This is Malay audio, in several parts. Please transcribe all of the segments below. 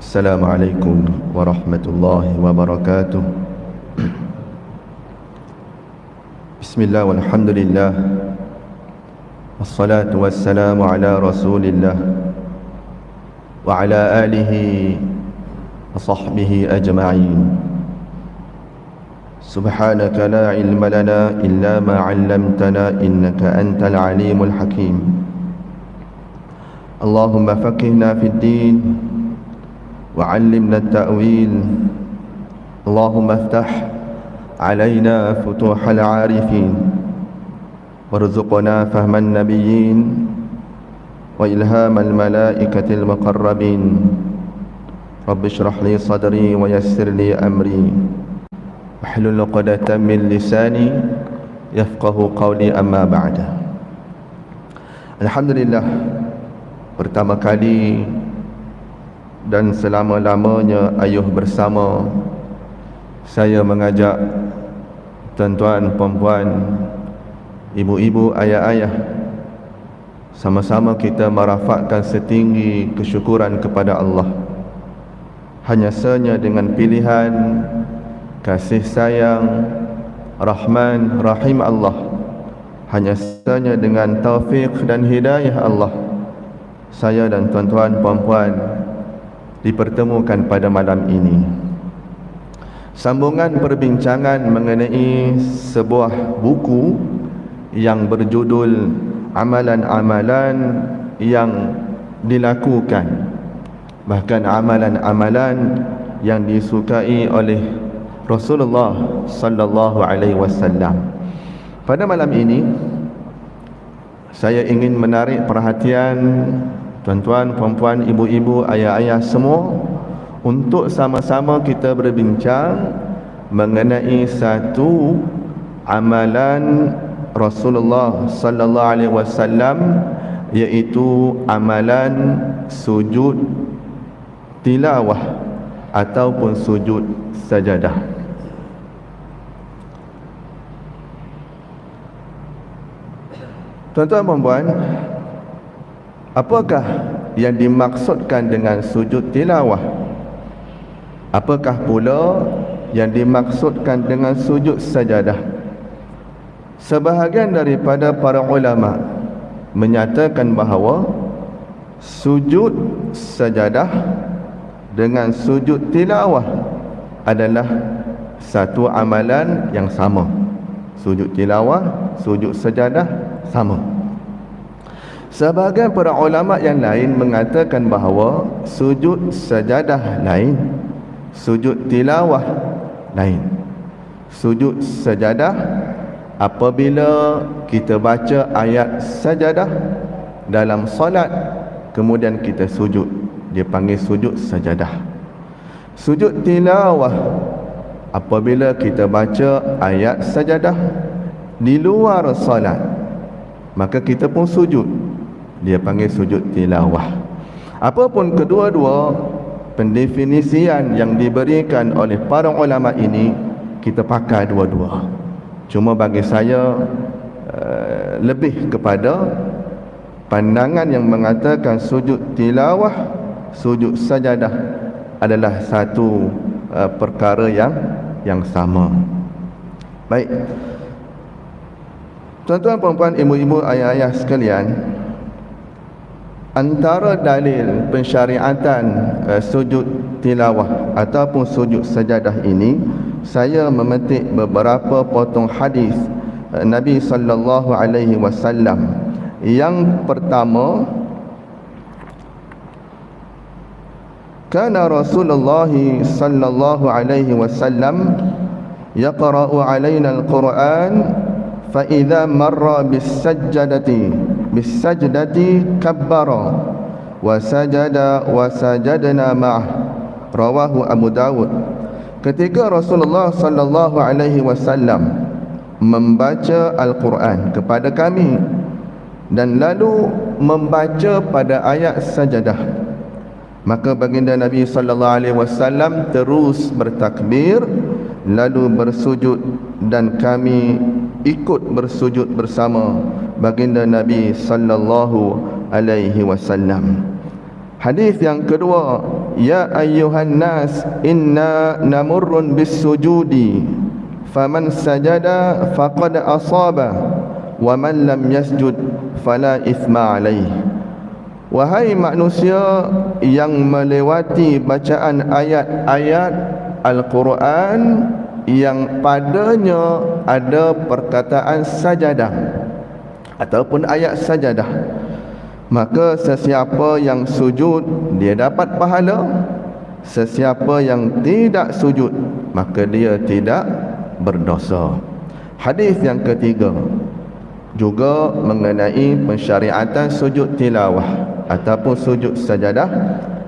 Assalamualaikum warahmatullahi wabarakatuh. Bismillah walhamdulillah, wassalatu wassalamu ala rasulillah wa ala alihi wa sahbihi ajma'in. Subhanaka la ilma lana illa ma 'allamtana innaka antal alimul hakim. Allahumma faqihna fid din وعلمنا التأويل اللهم افتح علينا فتوح العارفين وارزقنا فهم النبيين وإلهام الملائكة المقربين رب اشرح لي صدري ويسر لي أمري واحلل عقدة من لساني يفقه قولي أما بعد. Alhamdulillah, pertama kali dan selama-lamanya ayuh bersama saya mengajak tuan-tuan, puan-puan, ibu-ibu, ayah-ayah, sama-sama kita merafakkan setinggi kesyukuran kepada Allah. Hanya saja dengan pilihan kasih sayang Rahman Rahim Allah, hanya saja dengan taufik dan hidayah Allah, saya dan tuan-tuan, puan-puan dipertemukan pada malam ini. Sambungan perbincangan mengenai sebuah buku yang berjudul Amalan-amalan yang dilakukan, bahkan amalan-amalan yang disukai oleh Rasulullah sallallahu alaihi wasallam. Pada malam ini saya ingin menarik perhatian tuan-tuan, puan-puan, ibu-ibu, ayah-ayah semua untuk sama-sama kita berbincang mengenai satu amalan Rasulullah sallallahu alaihi wasallam, iaitu amalan sujud tilawah ataupun sujud sajadah. Tuan-tuan, puan-puan, apakah yang dimaksudkan dengan sujud tilawah? Apakah pula yang dimaksudkan dengan sujud sajadah? Sebahagian daripada para ulama menyatakan bahawa sujud sajadah dengan sujud tilawah adalah satu amalan yang sama. Sujud tilawah, sujud sajadah sama. Sebahagian para ulama yang lain mengatakan bahawa sujud sajadah lain, sujud tilawah lain. Sujud sajadah apabila kita baca ayat sajadah dalam solat kemudian kita sujud, dia panggil sujud sajadah. Sujud tilawah apabila kita baca ayat sajadah di luar solat, maka kita pun sujud, dia panggil sujud tilawah. Apapun kedua-dua pendefinisian yang diberikan oleh para ulama ini, kita pakai dua-dua. Cuma bagi saya lebih kepada pandangan yang mengatakan sujud tilawah, sujud sajadah adalah satu perkara yang sama. Baik, tuan-tuan, puan-puan, ibu-ibu, ayah-ayah sekalian, antara dalil pensyariatan sujud tilawah ataupun sujud sajadah ini, saya memetik beberapa potong hadis Nabi sallallahu alaihi wasallam. Yang pertama, kana Rasulullah sallallahu alaihi wasallam yaqra'u alaina al-Quran fa idza marra bis-sajdati kabbara wa sajadna ma'ah, rawahu Abu Dawud. Ketika Rasulullah sallallahu alaihi wasallam membaca Al-Quran kepada kami dan lalu membaca pada ayat sajadah, maka baginda Nabi sallallahu alaihi wasallam terus bertakbir lalu bersujud dan kami ikut bersujud bersama baginda Nabi sallallahu alaihi wasallam. Hadis yang kedua ya ayyuhan nas inna namurrun bis sujudi faman sajada faqad asaba wa man lam yasjud fala ithma alaih. Wahai manusia yang melewati bacaan ayat-ayat Al-Quran yang padanya ada perkataan sajadah ataupun ayat sajadah, maka sesiapa yang sujud dia dapat pahala, sesiapa yang tidak sujud maka dia tidak berdosa. Hadis yang ketiga juga mengenai pensyariatan sujud tilawah ataupun sujud sajadah.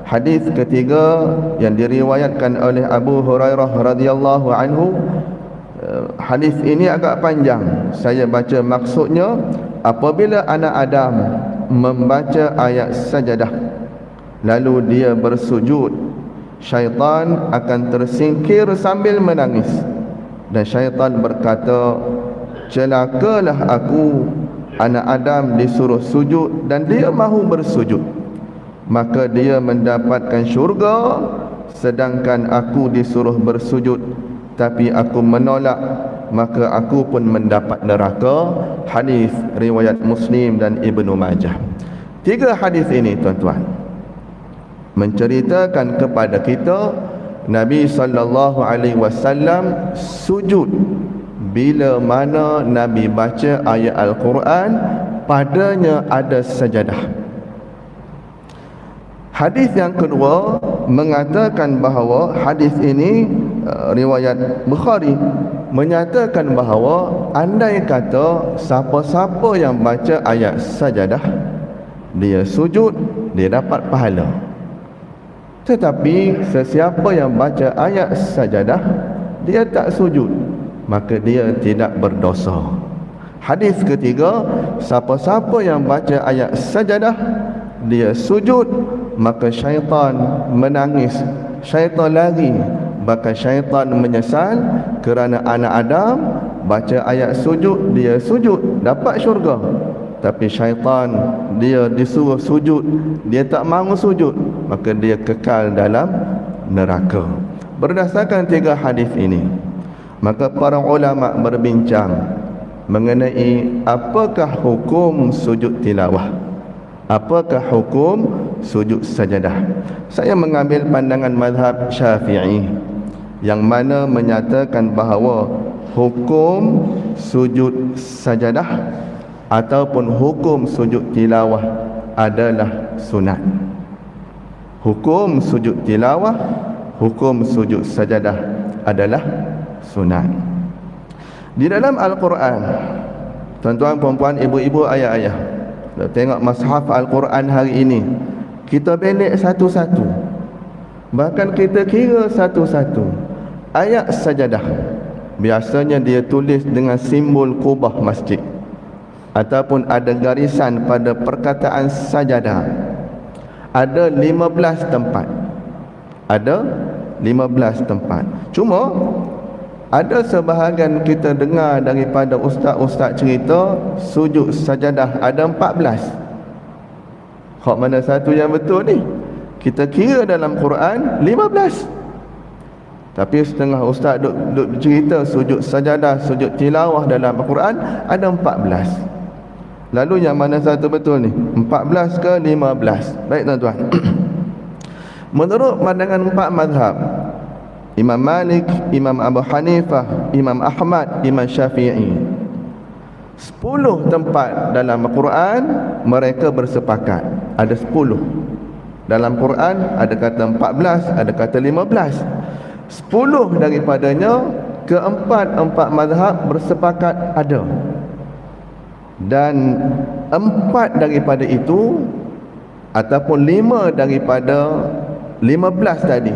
Hadis ketiga yang diriwayatkan oleh Abu Hurairah radhiyallahu anhu. Hadis ini agak panjang, saya baca maksudnya. Apabila anak Adam membaca ayat sajadah lalu dia bersujud, syaitan akan tersingkir sambil menangis, dan syaitan berkata, celakalah aku, anak Adam disuruh sujud dan dia mahu bersujud, maka dia mendapatkan syurga, sedangkan aku disuruh bersujud tapi aku menolak, maka aku pun mendapat neraka. Hadis riwayat Muslim dan Ibnu Majah. Tiga hadis ini tuan-tuan menceritakan kepada kita Nabi sallallahu alaihi wasallam sujud bila mana Nabi baca ayat Al-Quran padanya ada sajadah. Hadis yang kedua mengatakan bahawa hadis ini riwayat Bukhari menyatakan bahawa andai kata siapa-siapa yang baca ayat sajadah dia sujud, dia dapat pahala. Tetapi sesiapa yang baca ayat sajadah dia tak sujud, maka dia tidak berdosa. Hadis ketiga, siapa-siapa yang baca ayat sajadah dia sujud, maka syaitan menangis, syaitan lari, bahkan syaitan menyesal kerana anak Adam baca ayat sujud, dia sujud dapat syurga, tapi syaitan dia disuruh sujud, dia tak mahu sujud, maka dia kekal dalam neraka. Berdasarkan tiga hadis ini, maka para ulama berbincang mengenai apakah hukum sujud tilawah, apakah hukum sujud sajadah. Saya mengambil pandangan mazhab Syafi'i yang mana menyatakan bahawa hukum sujud sajadah ataupun hukum sujud tilawah adalah sunat. Hukum sujud tilawah, hukum sujud sajadah adalah sunat. Di dalam Al-Quran, tuan-tuan, puan-puan, ibu-ibu, ayah-ayah, tengok mushaf Al-Quran hari ini, kita belik satu-satu, bahkan kita kira satu-satu. Ayat sajadah biasanya dia tulis dengan simbol kubah masjid ataupun ada garisan pada perkataan sajadah. Ada 15 tempat, ada 15 tempat. Cuma ada sebahagian kita dengar daripada ustaz-ustaz cerita sujud sajadah ada 14. Hak mana satu yang betul ni? Kita kira dalam Quran 15. Tapi setengah ustaz duk cerita sujud sajadah, sujud tilawah dalam Al-Quran ada 14. Lalu yang mana satu betul ni? 14 ke 15? Baik tuan-tuan. Menurut pandangan empat mazhab, Imam Malik, Imam Abu Hanifah, Imam Ahmad, Imam Syafi'i, 10 tempat dalam Al-Quran mereka bersepakat ada 10. Dalam Quran ada kata 14, ada kata 15. 10 daripadanya keempat mazhab bersepakat ada, dan 4 daripada itu ataupun 5 daripada 15 tadi,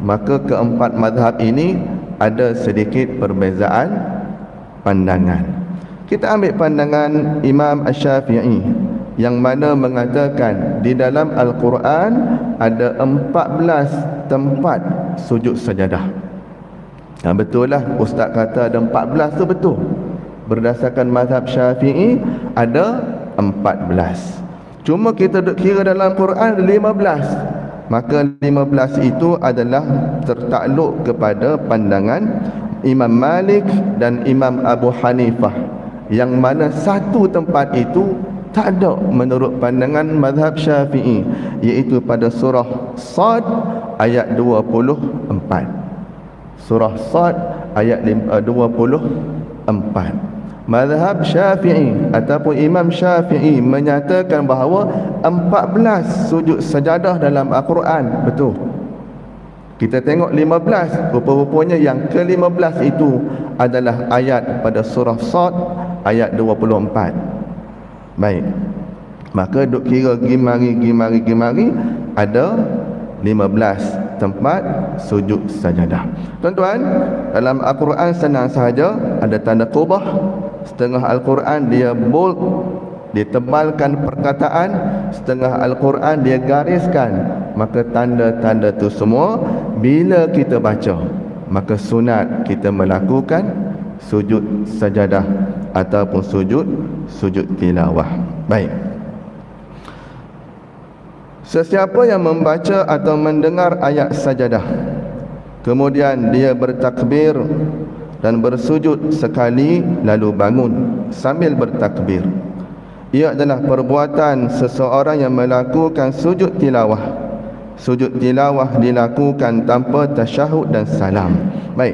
maka keempat mazhab ini ada sedikit perbezaan pandangan. Kita ambil pandangan Imam Asy-Syafi'i yang mana mengatakan di dalam Al-Quran ada 14 tempat sujud sajadah. Betul lah ustaz kata ada 14 tu betul. Berdasarkan mazhab Syafi'i ada 14. Cuma kita duk kira dalam Quran ada 15. Maka 15 itu adalah tertakluk kepada pandangan Imam Malik dan Imam Abu Hanifah, yang mana satu tempat itu tak ada menurut pandangan mazhab Syafi'i, iaitu pada surah Sad ayat 24. Surah Sad ayat 24. Mazhab Syafi'i ataupun Imam Syafi'i menyatakan bahawa 14 sujud sajadah dalam Al-Quran. Betul. Kita tengok 15, rupa-rupanya yang ke-15 itu adalah ayat pada surah Sad ayat 24. Baik. Maka duk kira gimari ada 15 tempat sujud sajadah. Tuan-tuan, dalam Al-Quran senang sahaja, ada tanda qubah. Setengah Al-Quran dia bold, dia tebalkan perkataan, setengah Al-Quran dia gariskan. Maka tanda-tanda tu semua bila kita baca, maka sunat kita melakukan sujud sajadah ataupun sujud tilawah. Baik. Sesiapa yang membaca atau mendengar ayat sajadah, kemudian dia bertakbir dan bersujud sekali lalu bangun sambil bertakbir, ia adalah perbuatan seseorang yang melakukan sujud tilawah. Sujud tilawah dilakukan tanpa tasyahud dan salam. Baik.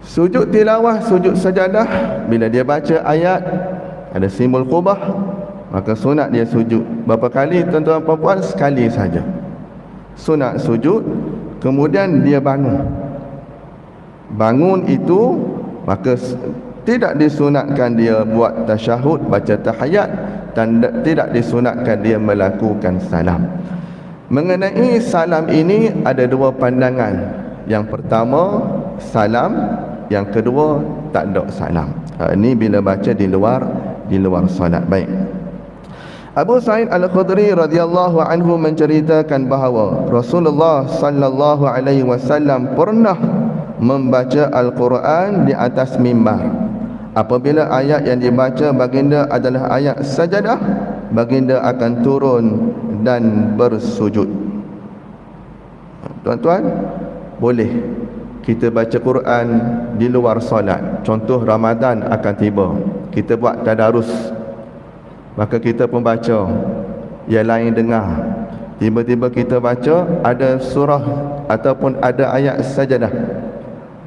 Sujud tilawah, sujud sajadah, bila dia baca ayat ada simbol qubah, maka sunat dia sujud. Berapa kali tuan-tuan puan-puan? Sekali saja. Sunat sujud, kemudian dia bangun. Bangun itu maka tidak disunatkan dia buat tasyahud, baca tahiyat, dan tidak disunatkan dia melakukan salam. Mengenai salam ini ada dua pandangan. Yang pertama salam, yang kedua tak ada salam. Ini bila baca di luar solat. Baik. Abu Sa'id Al-Khudri radhiyallahu anhu menceritakan bahawa Rasulullah sallallahu alaihi wasallam pernah membaca Al-Quran di atas mimbar. Apabila ayat yang dibaca baginda adalah ayat sajadah, baginda akan turun dan bersujud. Tuan-tuan, boleh kita baca Quran di luar solat. Contoh Ramadan akan tiba, kita buat tadarus, maka kita pun baca, yang lain dengar. Tiba-tiba kita baca ada surah ataupun ada ayat sajadah,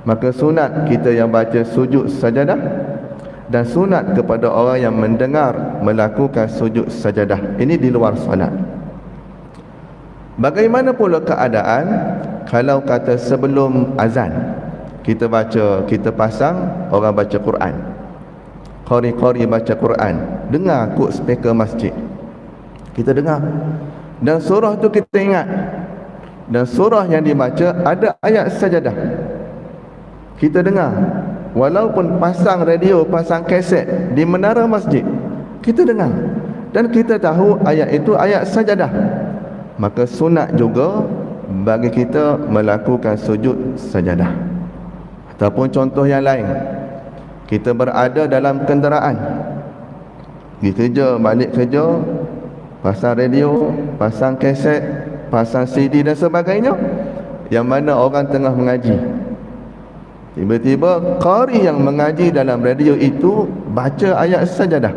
maka sunat kita yang baca sujud sajadah, dan sunat kepada orang yang mendengar melakukan sujud sajadah. Ini di luar solat. Bagaimana pula keadaan kalau kata sebelum azan kita baca, kita pasang orang baca Quran, qari-qari baca Quran, dengar kod speaker masjid, kita dengar, dan surah tu kita ingat, dan surah yang dibaca ada ayat sajadah, kita dengar, walaupun pasang radio, pasang kaset di menara masjid, kita dengar, dan kita tahu ayat itu ayat sajadah, maka sunat juga bagi kita melakukan sujud sajadah. Ataupun contoh yang lain, kita berada dalam kenderaan, pergi kerja, balik kerja, pasang radio, pasang kaset, pasang CD dan sebagainya, yang mana orang tengah mengaji, tiba-tiba qari yang mengaji dalam radio itu baca ayat sajadah,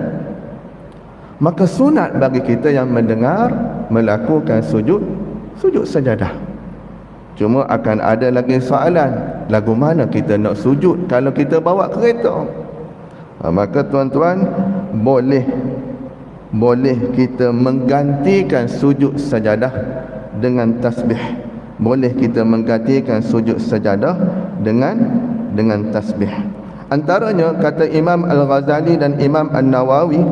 maka sunat bagi kita yang mendengar melakukan sujud sajadah. Cuma akan ada lagi soalan, lagu mana kita nak sujud kalau kita bawa kereta? Maka tuan-tuan, boleh kita menggantikan sujud sajadah dengan tasbih. Boleh kita menggantikan sujud sajadah dengan tasbih. Antaranya kata Imam Al-Ghazali dan Imam An-Nawawi,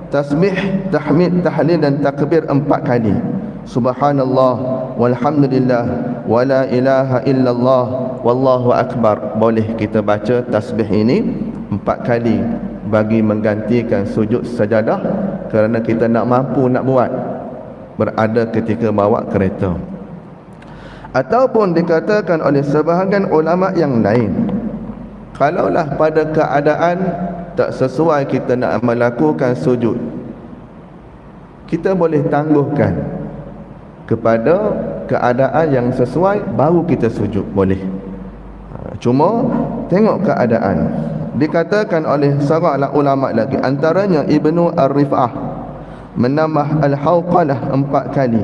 tasbih, tahmid, tahlil dan takbir 4 kali. Subhanallah, walhamdulillah, wala ilaha illallah, wallahu akbar. Boleh kita baca tasbih ini 4 kali bagi menggantikan sujud sajadah, kerana kita nak mampu nak buat berada ketika bawa kereta. Ataupun dikatakan oleh sebahagian ulama yang lain, kalaulah pada keadaan tak sesuai kita nak melakukan sujud, kita boleh tangguhkan kepada keadaan yang sesuai baru kita sujud boleh. Cuma tengok keadaan. Dikatakan oleh seorang ulama lagi, antaranya Ibnu Ar-Rif'ah menambah al-hawqalah 4 kali.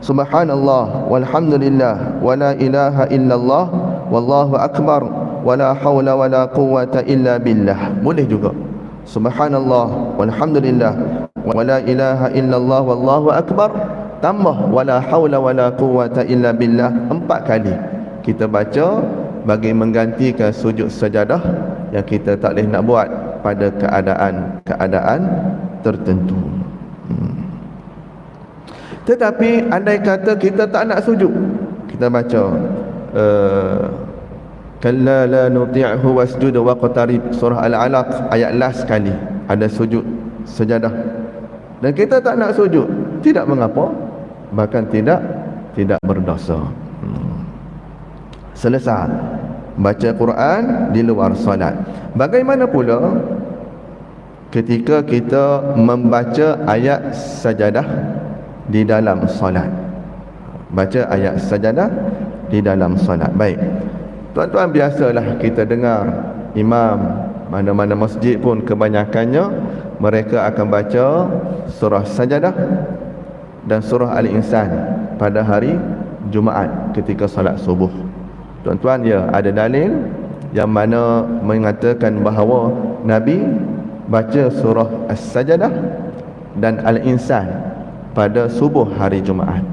Subhanallah walhamdulillah wala ilaha illallah wallahu akbar wala hawla wala quwwata illa billah. Boleh juga. Subhanallah walhamdulillah wala ilaha illallah wallahu akbar tambah wala hawla wala quwwata illa billah 4 kali. Kita baca bagi menggantikan sujud sajadah yang kita tak boleh nak buat pada keadaan tertentu. Tetapi andai kata kita tak nak sujud, kita baca kalla la nuti'hu wasjud waqtarib, surah Al-Alaq ayat last sekali ada sujud sajadah, dan kita tak nak sujud, tidak mengapa, bahkan tidak berdosa. Selesai baca Quran di luar solat. Bagaimana pula ketika kita membaca ayat sajadah di dalam solat? Baca ayat sajadah di dalam solat. Baik, tuan-tuan, biasalah kita dengar imam mana-mana masjid pun kebanyakannya mereka akan baca surah sajadah dan surah Al-Insan pada hari Jumaat ketika solat subuh. Tuan-tuan, ya, ada dalil yang mana mengatakan bahawa Nabi baca surah As-Sajadah dan Al-Insan pada subuh hari Jumaat.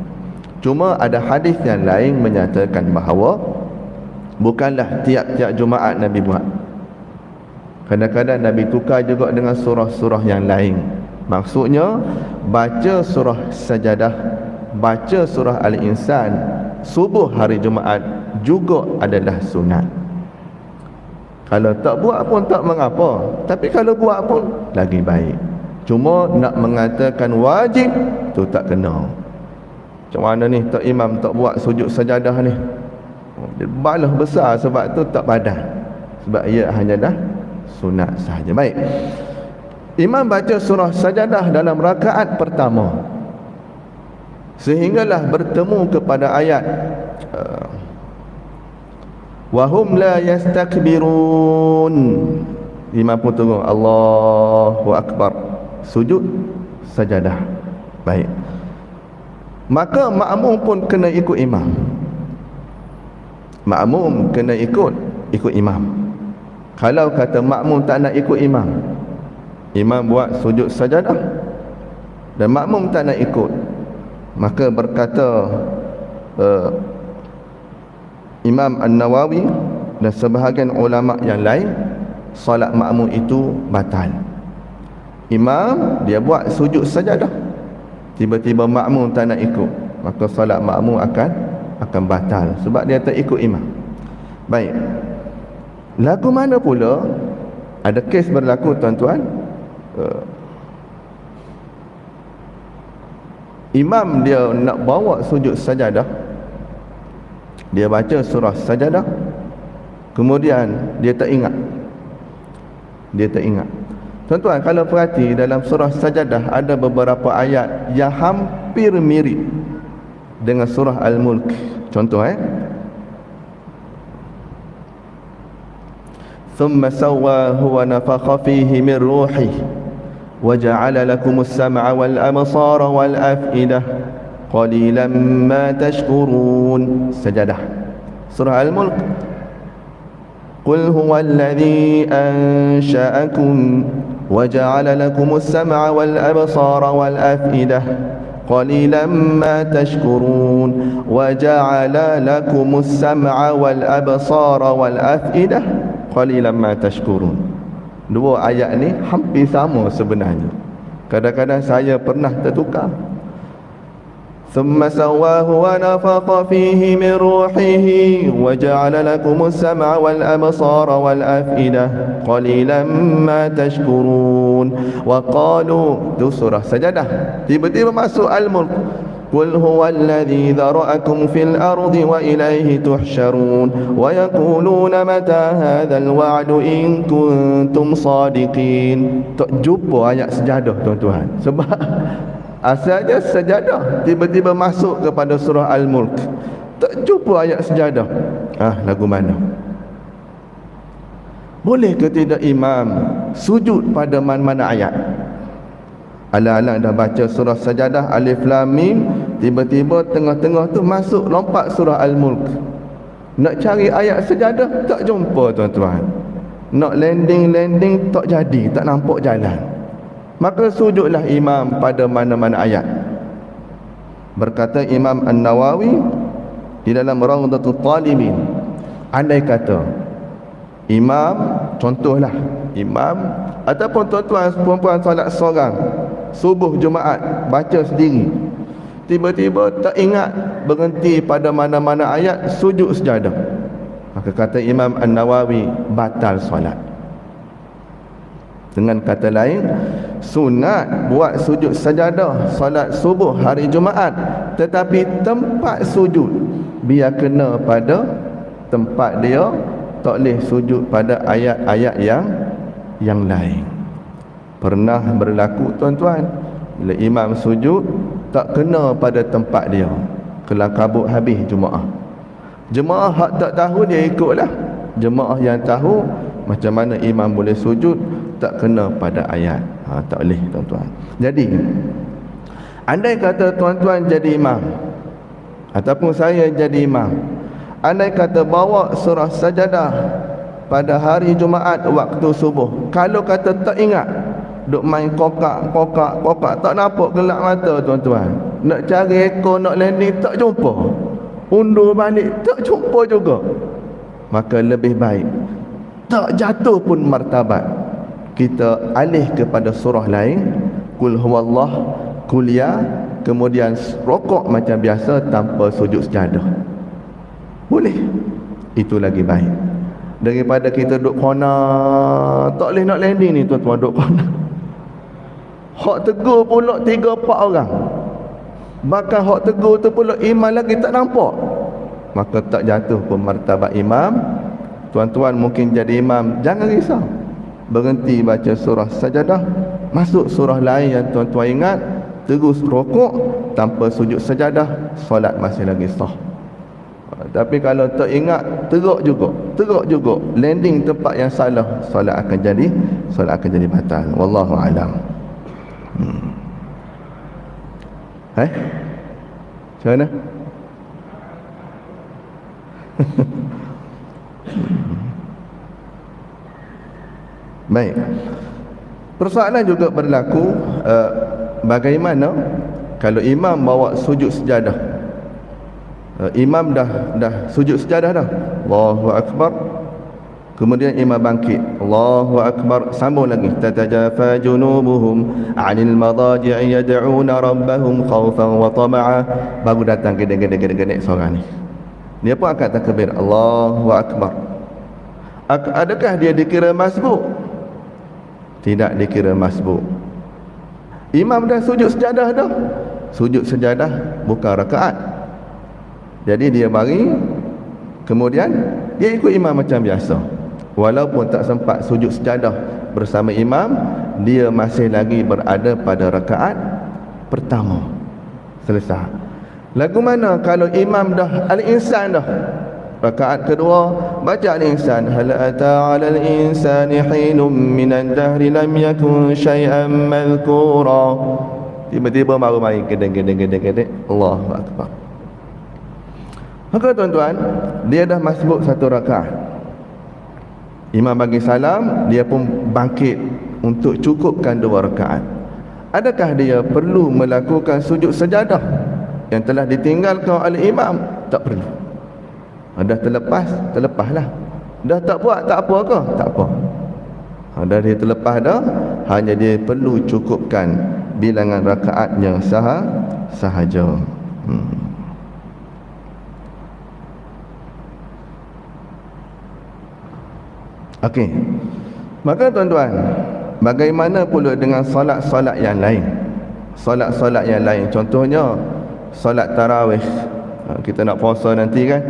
Cuma ada hadis yang lain menyatakan bahawa bukanlah tiap-tiap Jumaat Nabi buat. Kadang-kadang Nabi tukar juga dengan surah-surah yang lain. Maksudnya baca surah Sajadah, baca surah Al-Insan subuh hari Jumaat juga adalah sunat. Kalau tak buat pun tak mengapa, tapi kalau buat pun lagi baik. Cuma nak mengatakan wajib tu tak kena. Macam mana ni tak imam tak buat sujud sajadah ni, dia balah besar sebab tu tak padan, sebab ia hanyalah sunat sahaja. Baik, imam baca surah sajadah dalam rakaat pertama sehinggalah bertemu kepada ayat wahum la yastakbirun. Imam pun tunggu Allahu Akbar, sujud sajadah. Baik, maka makmum pun kena ikut imam. Makmum kena ikut imam. Kalau kata makmum tak nak ikut imam, imam buat sujud sajadah dan makmum tak nak ikut, maka berkata Imam An-Nawawi dan sebahagian ulama yang lain, solat makmum itu batal. Imam dia buat sujud sajadah, tiba-tiba makmum tak nak ikut, maka solat makmum akan batal sebab dia tak ikut imam. Baik, lagu mana pula ada kes berlaku, tuan-tuan, imam dia nak bawa sujud sajadah, dia baca surah sajadah, kemudian dia tak ingat. Tuan-tuan, kalau perhati dalam surah sajadah ada beberapa ayat yang hampir mirip dengan surah Al-Mulk. Contoh thumma sawwahu wa nafakha fihi min ruhihi wa ja'ala lakumus sam'a wal absara wal af'idah qalilan ma tashkurun. Sajadah. Surah Al-Mulk, qul huwallazi ansha'akum wa ja'ala lakumus sam'a wal absara wal af'idah qalilan ma tashkurun wa ja'ala lakumus sam'a wal absara wal af'idah qalilan ma tashkurun. Dua ayat ni hampir sama sebenarnya. Kadang-kadang saya pernah tertukar. ثم سواه ونفخ فيه من روحه وجعل لكم السمع والأبصار والأفئدة قليلا ما تشكرون. وقالوا itu surah sajadah, tiba-tiba masuk Al-Mulk, قل هو الذي ذرأكم في الأرض وإليه تحشرون ويقولون متى هذا الوعد إن كنتم صادقين. Tak jumpa ayat sejadah, tuan-tuan, sebab Asalnya sejadah, tiba-tiba masuk kepada surah Al-Mulk, tak jumpa ayat sejadah. Lagu mana? Boleh ke tidak imam sujud pada mana-mana ayat? Alang-alang dah baca surah Sajadah Alif Lam Mim, tiba-tiba tengah-tengah tu masuk lompat surah Al-Mulk. Nak cari ayat sejadah tak jumpa tuan-tuan. Nak landing tak jadi, tak nampak jalan. Maka sujudlah imam pada mana-mana ayat. Berkata Imam An-Nawawi di dalam Rawdatul Talibin, andai kata imam, contohlah imam ataupun tuan-tuan perempuan solat seorang subuh Jumaat baca sendiri, tiba-tiba tak ingat berhenti pada mana-mana ayat, sujud sejadah, maka kata Imam An-Nawawi batal solat. Dengan kata lain, sunat buat sujud sajadah solat subuh hari Jumaat, tetapi tempat sujud biar kena pada tempat dia, tak boleh sujud pada ayat-ayat yang lain. Pernah berlaku tuan-tuan, bila imam sujud tak kena pada tempat dia, kelang kabut habis Jumaat. Jemaah hak tak tahu dia ikutlah. Jemaah yang tahu macam mana imam boleh sujud tak kena pada ayat. Tak boleh tuan-tuan. Jadi andai kata tuan-tuan jadi imam ataupun saya jadi imam, andai kata bawa surah Sajadah pada hari Jumaat waktu subuh, kalau kata tak ingat, duk main kokak, tak nampak gelap mata tuan-tuan, nak cari ekor, nak landing tak jumpa, undur balik tak jumpa juga, maka lebih baik tak jatuh pun martabat, kita alih kepada surah lain, Qul huwallah, Qul ya, kemudian rokok macam biasa tanpa sujud sejadah. Boleh. Itu lagi baik daripada kita duk kona, tak boleh nak landing ni tuan-tuan, duk kona. Hak tegur pula 3-4 orang, bahkan hak tegur tu pula imam lagi tak nampak, maka tak jatuh pun martabat imam. Tuan-tuan mungkin jadi imam, jangan risau, berhenti baca surah Sajadah, masuk surah lain yang tuan-tuan ingat, terus rokok tanpa sujud sajadah, solat masih lagi sah. Tapi kalau tak ingat, teruk juga, landing tempat yang salah, solat akan jadi batal. Wallahu alam. Macam mana? Baik. Persoalan juga berlaku, bagaimana kalau imam bawa sujud sejadah, imam dah sujud sejadah dah, Allahu Akbar, kemudian imam bangkit, Allahu Akbar, sambung lagi, tatajafa junubuhum 'anil madaji'i yad'una rabbahum khawfan wa tama'a, baru datang gedek seorang ni, dia pun akan takbir Allahu Akbar. Adakah dia dikira masbuk? Tidak dikira masbuk. Imam dah sujud sejadah dah. Sujud sejadah bukan rakaat. Jadi dia bari, kemudian dia ikut imam macam biasa. Walaupun tak sempat sujud sejadah bersama imam, dia masih lagi berada pada rakaat pertama. Selesai. Lagu mana kalau imam dah Al-Insan dah, rakaat kedua baca Al-Insan, hal ata 'alal insani hinum minan dahri lam yakun syai'an madhkura, tiba-tiba baru mari gedeng Allahu Akbar. Maka tuan-tuan, dia dah masbuk satu rakaat, imam bagi salam, dia pun bangkit untuk cukupkan 2 rakaat. Adakah dia perlu melakukan sujud sajadah yang telah ditinggalkan oleh imam? Tak perlu. Dah terlepaslah. Dah tak buat, tak apa ke? Tak apa. Dah dia terlepas dah, hanya dia perlu cukupkan bilangan rakaatnya sahaja. Okey. Maka tuan-tuan, bagaimana pula dengan solat-solat yang lain? Solat-solat yang lain, contohnya solat tarawih. Kita nak puasa nanti kan,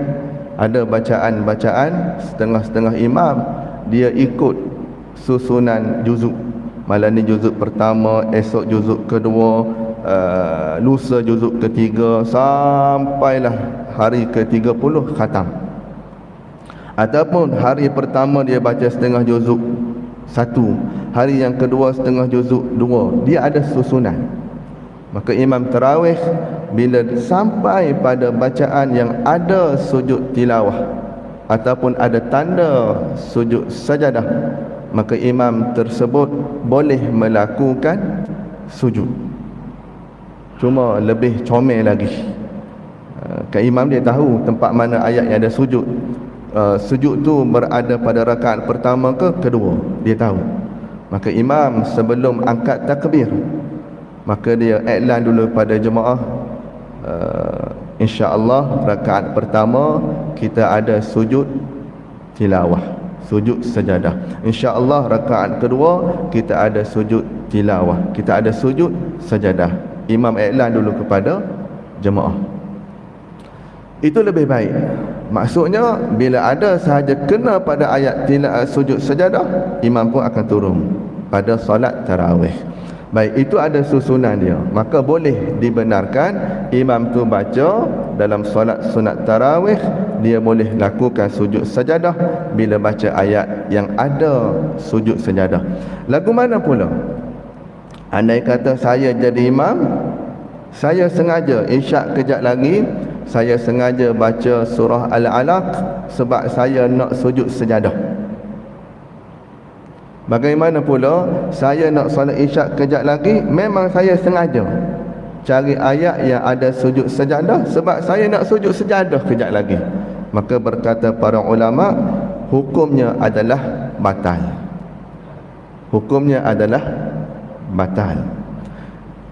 ada bacaan-bacaan setengah-setengah imam, dia ikut susunan juzuk. Malam ni juzuk pertama, esok juzuk kedua, lusa juzuk ketiga sampailah hari ke-30 khatam. Ataupun hari pertama dia baca setengah juzuk 1, hari yang kedua setengah juzuk 2, dia ada susunan. Maka imam tarawih bila sampai pada bacaan yang ada sujud tilawah ataupun ada tanda sujud sajadah, maka imam tersebut boleh melakukan sujud. Cuma lebih comel lagi, imam dia tahu tempat mana ayat yang ada sujud. Sujud tu berada pada rakaat pertama ke kedua, dia tahu. Maka imam sebelum angkat takbir, maka dia iklan dulu pada jemaah, insya-Allah rakaat pertama kita ada sujud tilawah, sujud sajadah. Insya-Allah rakaat kedua kita ada sujud tilawah, kita ada sujud sajadah. Imam iklan dulu kepada jemaah. Itu lebih baik. Maksudnya bila ada sahaja kena pada ayat sujud sajadah, imam pun akan turun pada solat tarawih. Baik, itu ada susunan dia. Maka boleh dibenarkan imam tu baca dalam solat sunat tarawih, dia boleh lakukan sujud sajadah bila baca ayat yang ada sujud sajadah. Lagu mana pula? Andai kata saya jadi imam, saya sengaja isyak kejap lagi, saya sengaja baca surah Al-Alaq sebab saya nak sujud sejadah. Bagaimana pula saya nak solat isyak kejap lagi, memang saya sengaja cari ayat yang ada sujud sejadah sebab saya nak sujud sejadah kejap lagi. Maka berkata para ulama, hukumnya adalah batal. Hukumnya adalah batal.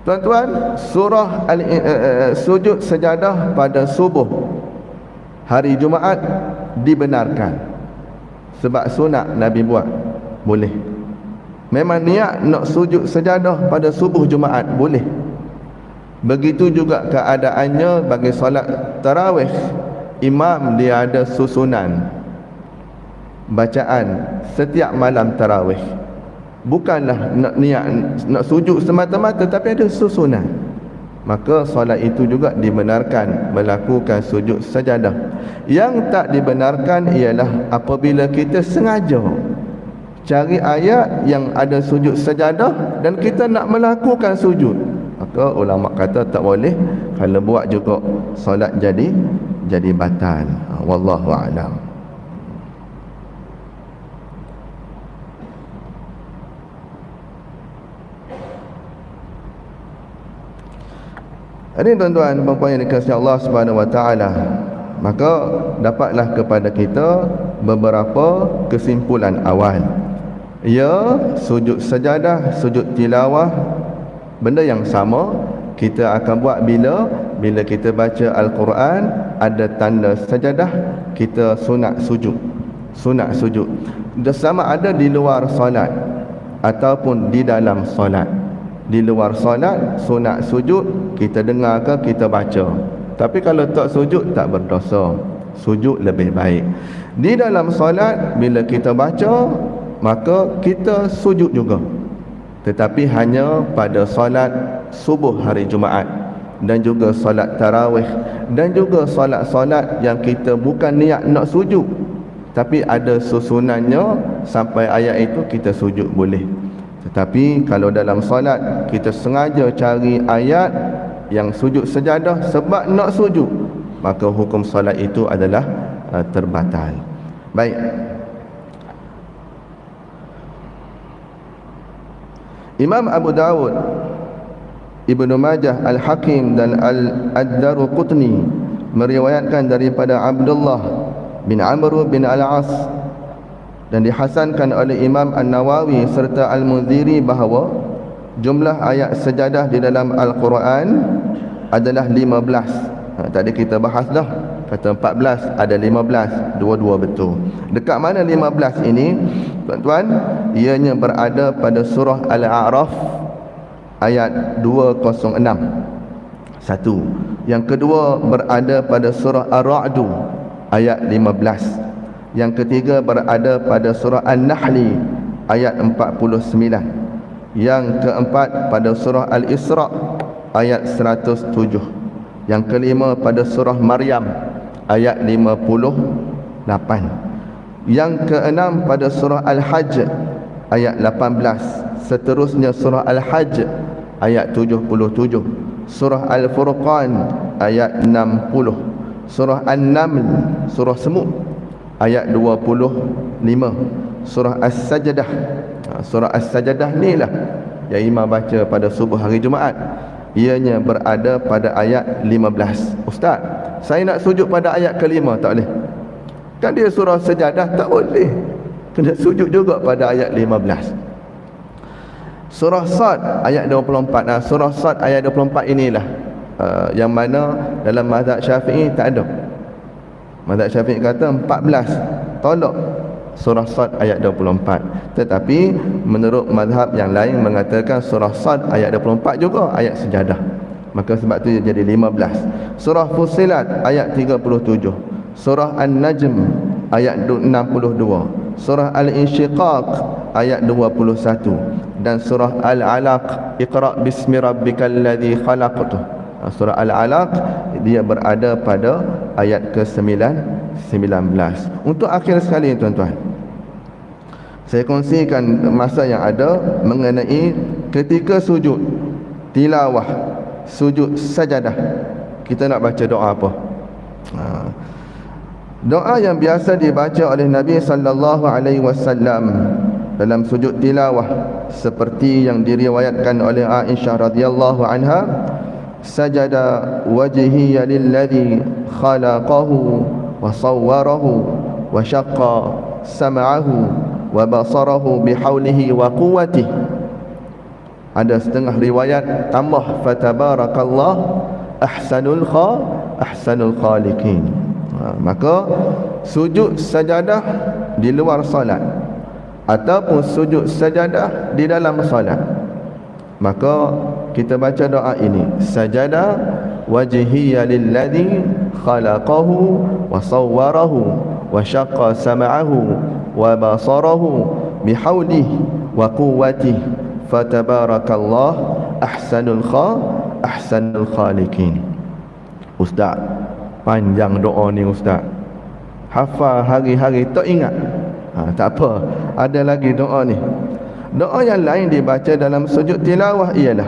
Tuan-tuan, surah sujud sejadah pada subuh hari Jumaat dibenarkan sebab sunat Nabi buat, boleh. Memang niat nak sujud sejadah pada subuh Jumaat, boleh. Begitu juga keadaannya bagi solat tarawih. Imam dia ada susunan bacaan setiap malam tarawih. Bukanlah nak niat nak sujud semata-mata, tapi ada susunan. Maka solat itu juga dibenarkan melakukan sujud sajadah. Yang tak dibenarkan ialah apabila kita sengaja cari ayat yang ada sujud sajadah dan kita nak melakukan sujud. Maka ulama kata tak boleh. Kalau buat juga solat jadi batal. Wallahu a'lam. Ini tuan-tuan dan puan yang dikasihi Allah Subhanahu wa taala, maka dapatlah kepada kita beberapa kesimpulan awal. Ya, sujud sajadah, sujud tilawah, benda yang sama kita akan buat bila kita baca Al-Quran ada tanda sajadah, kita sunat sujud. Sunat sujud. Sama ada di luar solat ataupun di dalam solat. Di luar solat sunat sujud, kita dengar ke kita baca. Tapi kalau tak sujud tak berdosa, sujud lebih baik. Di dalam solat bila kita baca, maka kita sujud juga, tetapi hanya pada solat subuh hari Jumaat dan juga solat tarawih dan juga solat-solat yang kita bukan niat nak sujud tapi ada susunannya sampai ayat itu kita sujud boleh. Tetapi kalau dalam solat kita sengaja cari ayat yang sujud sejadah sebab nak sujud, maka hukum solat itu adalah terbatal. Baik. Imam Abu Dawud, Ibnu Majah, Al-Hakim dan Ad-Daruqutni meriwayatkan daripada Abdullah bin Amr bin Al-As dan dihasankan oleh Imam An-Nawawi serta Al-Munziri bahawa jumlah ayat sejadah di dalam Al-Quran adalah 15. Tadi kita bahas dah, kata 14, ada 15, dua-dua betul. Dekat mana 15 ini tuan-tuan? Ianya berada pada surah Al-A'raf ayat 206. Satu. Yang kedua berada pada surah Ar-Ra'd ayat 15. Yang ketiga berada pada surah An-Nahli ayat 49. Yang keempat pada surah Al-Isra ayat 107. Yang kelima pada surah Maryam ayat 58. Yang keenam pada surah Al-Hajj ayat 18. Seterusnya surah Al-Hajj ayat 77. Surah Al-Furqan ayat 60. Surah An-Naml, surah semut, ayat 25. Surah As-Sajdah, surah As-Sajdah ni lah yang imam baca pada subuh hari Jumaat. Ianya berada pada ayat 15. Ustaz, saya nak sujud pada ayat kelima, tak boleh. Kan dia surah Sajadah, tak boleh. Kena sujud juga pada ayat 15. Surah Sad ayat 24. Surah Sad ayat 24 inilah yang mana dalam mazhab Syafi'i tak ada. Mazhab Syafi'i kata 14 tolak surah Sad ayat 24. Tetapi menurut mazhab yang lain mengatakan surah Sad ayat 24 juga ayat Sajadah. Maka sebab tu jadi 15. Surah Fussilat ayat 37. Surah An-Najm ayat 62. Surah Al-Insyiqaq ayat 21. Dan surah Al-Alaq, Iqra' bismi rabbikal ladzi khalaq. Surah Al-Alaq dia berada pada ayat ke-19. Untuk akhir sekali tuan-tuan, saya kongsikan masa yang ada mengenai ketika sujud tilawah, sujud sajadah, kita nak baca doa apa? Doa yang biasa dibaca oleh Nabi sallallahu alaihi wasallam dalam sujud tilawah seperti yang diriwayatkan oleh Aisyah radhiyallahu anha, sajada wajhiya lilladzi khalaqahu wa sawwarahu wa syaqqa sam'ahu wa basarahu bihaulihi wa quwwatihi. Ada setengah riwayat tambah fatabarakallah ahsanul khaliqin. Maka sujud sajadah di luar solat ataupun sujud sajadah di dalam solat, maka kita baca doa ini, sajada wajhiya lilladzi khalaqahu wa sawwarahu wa syaqqa sam'ahu wa basarahu bihaulihi wa quwwatihi fatabarakallah ahsanul khaliqin. Ustaz, panjang doa ni ustaz, hafal hari-hari tak ingat. Tak apa, ada lagi doa ni. Doa yang lain dibaca dalam sujud tilawah ialah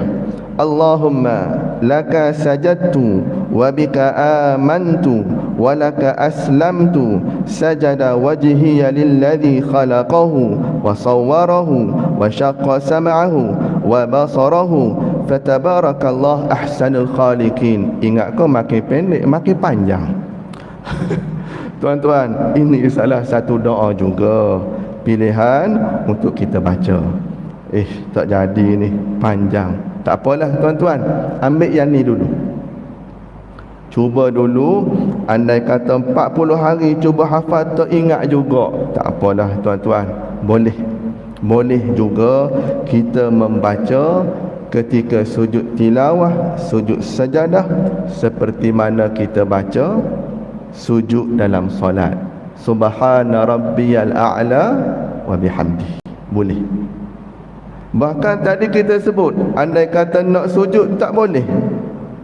Allahumma laka sajadtu wa bika amantu wa laka aslamtu sajada wajhiya lilladzi khalaqahu wa sawwarahu wa syaqqa sam'ahu wa basarahu fatabarakallah ahsanul khaliqin. Ingat kau makin pendek makin panjang. Tuan-tuan, ini salah satu doa juga pilihan untuk kita baca. Tak jadi ni, panjang. Tak apalah tuan-tuan, ambil yang ni dulu. Cuba dulu, andai kata 40 hari cuba hafal tak ingat juga, tak apalah tuan-tuan. Boleh juga kita membaca ketika sujud tilawah, sujud sajadah seperti mana kita baca sujud dalam solat. Subhana rabbiyal a'la wa bihamdi. Boleh. Bahkan tadi kita sebut, andai kata nak sujud tak boleh,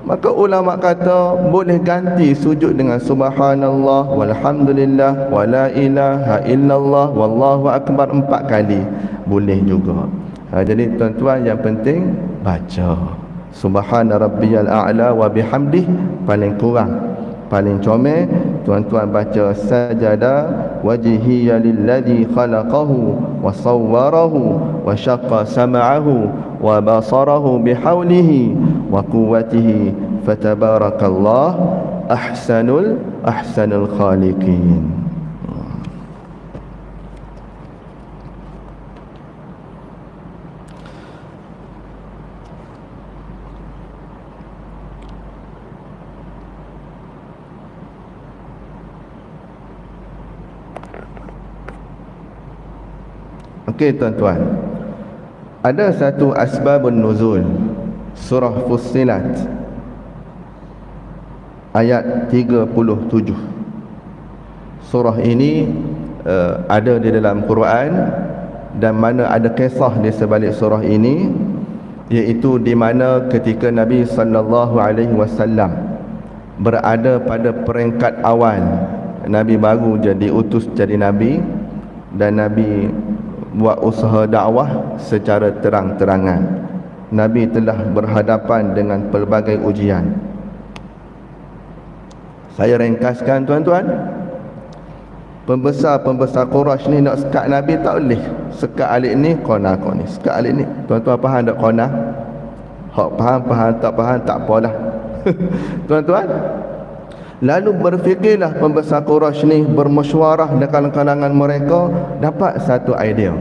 maka ulama kata boleh ganti sujud dengan subhanallah walhamdulillah wa la ilaha illallah wallahu akbar 4 kali. Boleh juga. Jadi tuan-tuan, yang penting baca subhana rabbiyal a'la wa bihamdi. Paling kurang, paling comel tuan-tuan baca sajada wajhiya lilladzi khalaqahu wa sawwarahu wa syaqqa sam'ahu wa basarahu bihaulihi wa quwwatihi fatabarakallah ahsanul khaliqin. Okey tuan-tuan, ada satu asbabun nuzul surah Fussilat ayat 37. Surah ini ada di dalam Quran, dan mana ada kisah di sebalik surah ini. iaitu di mana ketika Nabi sallallahu alaihi wasallam berada pada peringkat awal, Nabi baru jadi utus jadi Nabi, dan Nabi buat usaha dakwah secara terang-terangan. Nabi telah berhadapan dengan pelbagai ujian. Saya ringkaskan tuan-tuan, pembesar-pembesar Quraisy ni nak sekat Nabi tak boleh. Sekat alik ni, qana kau ni. Sekat alik ni. Tuan-tuan faham tak qana? Hak faham, tak faham, tak apalah. Tuan-tuan, lalu berfikirlah pembesar Quraisy ni, bermesyuarah dalam kalangan mereka, dapat satu idea.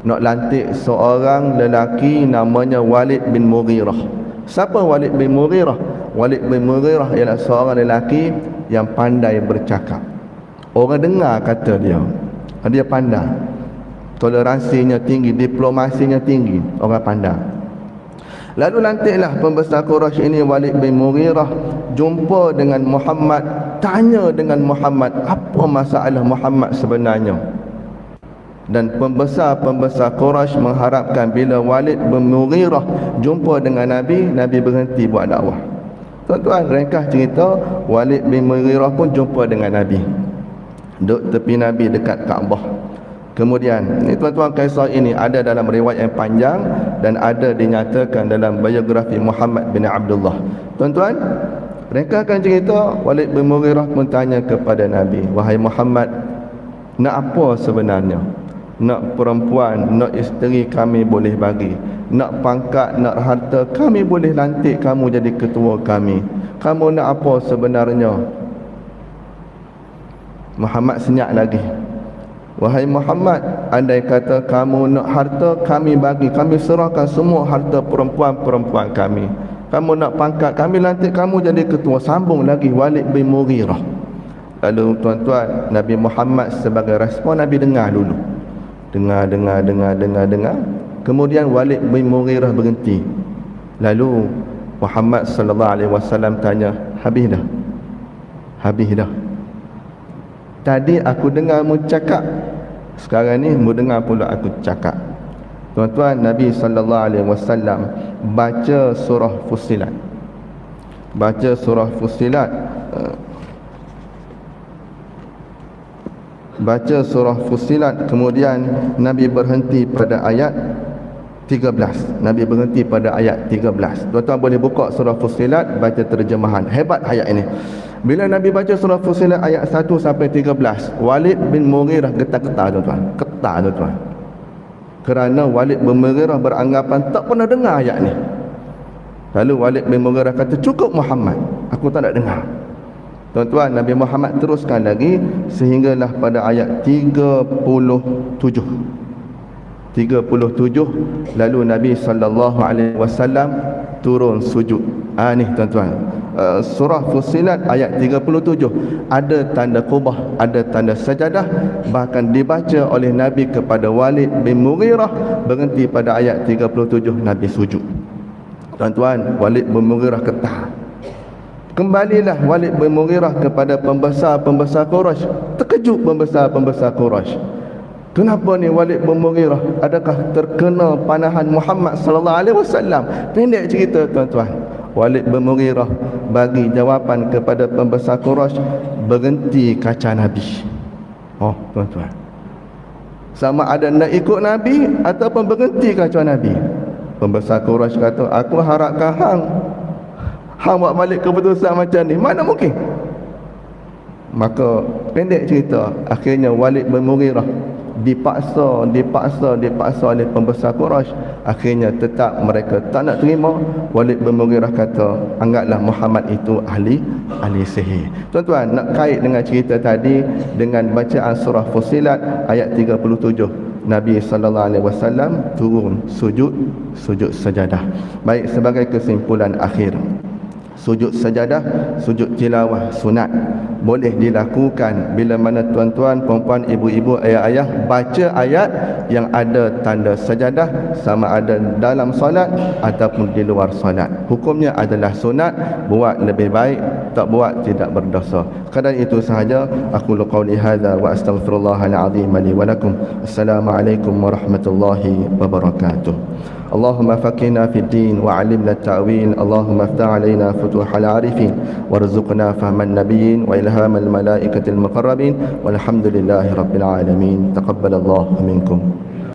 Nak lantik seorang lelaki namanya Walid bin Mughirah. Siapa Walid bin Mughirah? Walid bin Mughirah ialah seorang lelaki yang pandai bercakap. Orang dengar kata dia pandai, toleransinya tinggi, diplomasinya tinggi, orang pandai. Lalu lantiklah pembesar Quraisy ini Walid bin Mughirah jumpa dengan Muhammad, tanya dengan Muhammad apa masalah Muhammad sebenarnya. Dan pembesar-pembesar Quraisy mengharapkan bila Walid bin Mughirah jumpa dengan Nabi, Nabi berhenti buat dakwah. Tuan-tuan, ringkas cerita, Walid bin Mughirah pun jumpa dengan Nabi, duduk tepi Nabi dekat Kaabah. Kemudian, ini tuan-tuan, kisah ini ada dalam riwayat yang panjang dan ada dinyatakan dalam biografi Muhammad bin Abdullah. Tuan-tuan, ringkaskan cerita, Walid bin Mughirah pun tanya kepada Nabi, wahai Muhammad, nak apa sebenarnya? Nak perempuan, nak isteri kami boleh bagi, nak pangkat, nak harta kami boleh lantik kamu jadi ketua kami. Kamu nak apa sebenarnya? Muhammad senyap lagi. Wahai Muhammad, andai kata kamu nak harta, kami bagi, kami serahkan semua harta perempuan-perempuan kami. Kamu nak pangkat, kami lantik kamu jadi ketua. Sambung lagi Walid bin Mughirah. Lalu tuan-tuan, Nabi Muhammad sebagai respon, Nabi dengar dulu. Dengar. Kemudian Walid bin Mughirah berhenti. Lalu Muhammad sallallahu alaihi wasallam tanya, habis dah? Habis dah? Tadi aku dengar mu cakap, sekarang ni mu dengar pula aku cakap. Tuan-tuan, Nabi sallallahu alaihi wasallam baca surah Fussilat. Baca surah Fussilat. Baca surah Fussilat, kemudian Nabi berhenti pada ayat 13. Nabi berhenti pada ayat 13. Tuan-tuan boleh buka surah Fussilat, baca terjemahan. Hebat ayat ini. Bila Nabi baca surah Fussilat ayat 1 sampai 13, Walid bin Mughirah getar-getar tuan-tuan. Getar tuan-tuan. Kerana Walid bin Mughirah beranggapan tak pernah dengar ayat ni. Lalu Walid bin Mughirah kata, cukup Muhammad, aku tak nak dengar. Tuan-tuan, Nabi Muhammad teruskan lagi sehinggalah pada ayat 37. Lalu Nabi sallallahu alaihi wasallam turun sujud. Ni tuan-tuan, surah Fussilat ayat 37 ada tanda qubah, ada tanda sajadah, bahkan dibaca oleh Nabi kepada Walid bin Mughirah. Berhenti pada ayat 37, Nabi sujud. Tuan-tuan, Walid bin Mughirah ketah. Kembalilah Walid bin Mughirah kepada pembesar-pembesar Quraisy. Terkejut pembesar-pembesar Quraisy. Kenapa ni Walid bin Mughirah? Adakah terkena panahan Muhammad sallallahu alaihi wasallam? Pendek cerita tuan-tuan, Walid bin Mughirah bagi jawapan kepada pembesar Quraisy, berhenti kaca Nabi. Tuan-tuan, sama ada nak ikut Nabi ataupun berhenti kaca Nabi. Pembesar Quraisy kata, aku harapkan hang buat balik keputusan macam ni, mana mungkin. Maka pendek cerita, akhirnya Walid bin Mughirah dipaksa oleh pembesar Quraisy. Akhirnya tetap mereka tak nak terima. Walid bin Mughirah kata, anggaplah Muhammad itu ahli sihir. Tuan-tuan, nak kait dengan cerita tadi dengan bacaan surah Fussilat ayat 37, Nabi sallallahu alaihi wasallam turun sujud sajadah. Baik, sebagai kesimpulan akhir, sujud sajadah, sujud tilawah sunat, boleh dilakukan bila mana tuan-tuan, puan-puan, ibu-ibu, ayah-ayah baca ayat yang ada tanda sajadah, sama ada dalam solat ataupun di luar solat. Hukumnya adalah sunat, buat lebih baik, tak buat tidak berdosa. Kadang itu sahaja. Aku qauli hadza wa astaghfirullahal azim li wa lakum. Assalamualaikum warahmatullahi wabarakatuh. اللهم فقهنا في الدين وعلمنا التأويل اللهم افتح علينا فتوح العارفين وارزقنا فهم النبيين وإلهام الملائكة المقربين والحمد لله رب العالمين تقبل الله منكم.